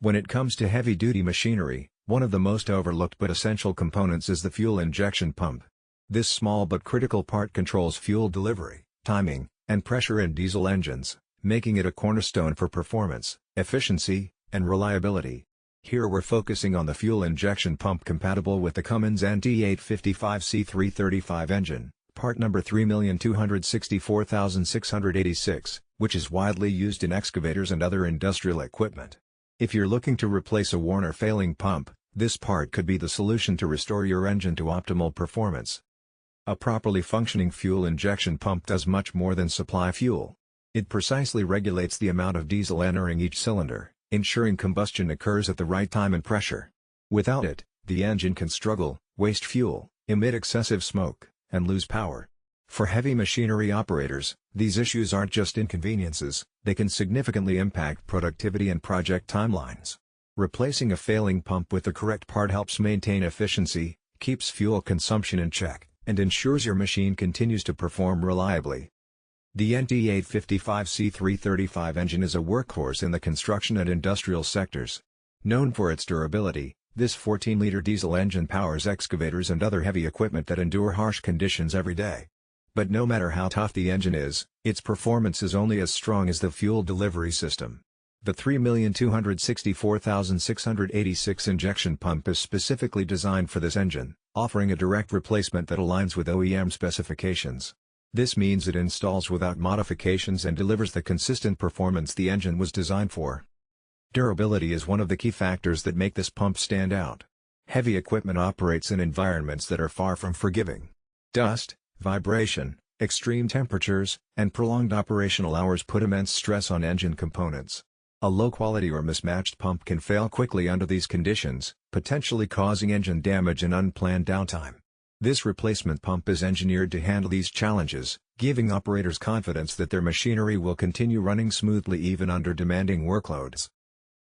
When it comes to heavy-duty machinery, one of the most overlooked but essential components is the fuel injection pump. This small but critical part controls fuel delivery, timing, and pressure in diesel engines, making it a cornerstone for performance, efficiency, and reliability. Here we're focusing on the fuel injection pump compatible with the Cummins NT855-C335 engine, part number 3,264,686, which is widely used in excavators and other industrial equipment. If you're looking to replace a worn or failing pump, this part could be the solution to restore your engine to optimal performance. A properly functioning fuel injection pump does much more than supply fuel. It precisely regulates the amount of diesel entering each cylinder, ensuring combustion occurs at the right time and pressure. Without it, the engine can struggle, waste fuel, emit excessive smoke, and lose power. For heavy machinery operators, these issues aren't just inconveniences, they can significantly impact productivity and project timelines. Replacing a failing pump with the correct part helps maintain efficiency, keeps fuel consumption in check, and ensures your machine continues to perform reliably. The NT855-C335 engine is a workhorse in the construction and industrial sectors. Known for its durability, this 14-liter diesel engine powers excavators and other heavy equipment that endure harsh conditions every day. But no matter how tough the engine is, its performance is only as strong as the fuel delivery system. The 3,264,686 injection pump is specifically designed for this engine, offering a direct replacement that aligns with OEM specifications. This means it installs without modifications and delivers the consistent performance the engine was designed for. Durability is one of the key factors that make this pump stand out. Heavy equipment operates in environments that are far from forgiving. Dust, vibration, extreme temperatures, and prolonged operational hours put immense stress on engine components. A low-quality or mismatched pump can fail quickly under these conditions, potentially causing engine damage and unplanned downtime. This replacement pump is engineered to handle these challenges, giving operators confidence that their machinery will continue running smoothly even under demanding workloads.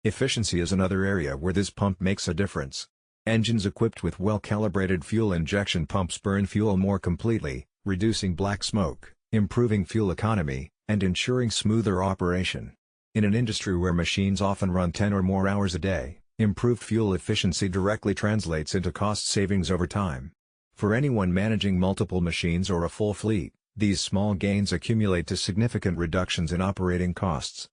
Efficiency is another area where this pump makes a difference. Engines equipped with well-calibrated fuel injection pumps burn fuel more completely, reducing black smoke, improving fuel economy, and ensuring smoother operation. In an industry where machines often run 10 or more hours a day, improved fuel efficiency directly translates into cost savings over time. For anyone managing multiple machines or a full fleet, these small gains accumulate to significant reductions in operating costs.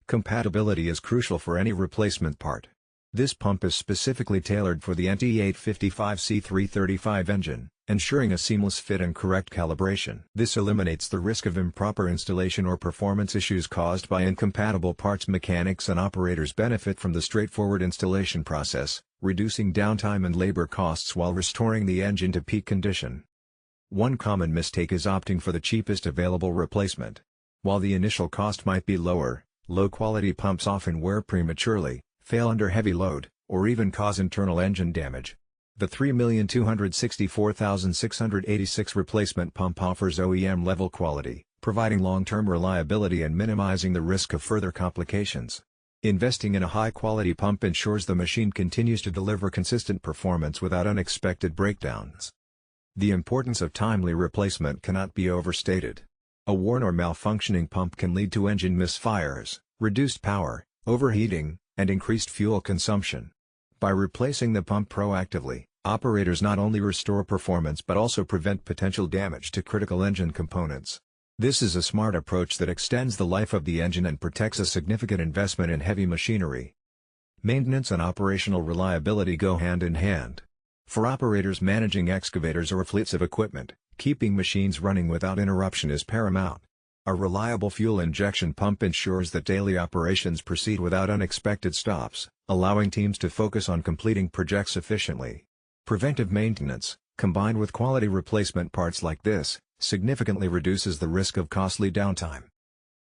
Compatibility is crucial for any replacement part. This pump is specifically tailored for the NT855-C335 engine, ensuring a seamless fit and correct calibration. This eliminates the risk of improper installation or performance issues caused by incompatible parts. Mechanics and operators benefit from the straightforward installation process, reducing downtime and labor costs while restoring the engine to peak condition. One common mistake is opting for the cheapest available replacement. While the initial cost might be lower, low-quality pumps often wear prematurely, fail under heavy load, or even cause internal engine damage. The 3,264,686 replacement pump offers OEM-level quality, providing long-term reliability and minimizing the risk of further complications. Investing in a high-quality pump ensures the machine continues to deliver consistent performance without unexpected breakdowns. The importance of timely replacement cannot be overstated. A worn or malfunctioning pump can lead to engine misfires, reduced power, overheating, and increased fuel consumption. By replacing the pump proactively, operators not only restore performance but also prevent potential damage to critical engine components. This is a smart approach that extends the life of the engine and protects a significant investment in heavy machinery. Maintenance and operational reliability go hand in hand. For operators managing excavators or fleets of equipment, keeping machines running without interruption is paramount. A reliable fuel injection pump ensures that daily operations proceed without unexpected stops, allowing teams to focus on completing projects efficiently. Preventive maintenance, combined with quality replacement parts like this, significantly reduces the risk of costly downtime.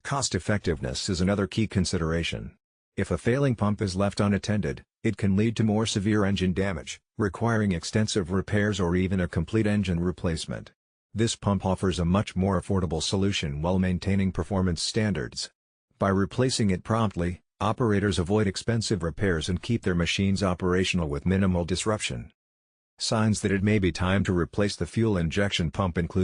Cost-effectiveness is another key consideration. If a failing pump is left unattended, it can lead to more severe engine damage, requiring extensive repairs or even a complete engine replacement. This pump offers a much more affordable solution while maintaining performance standards. By replacing it promptly, operators avoid expensive repairs and keep their machines operational with minimal disruption. Signs that it may be time to replace the fuel injection pump include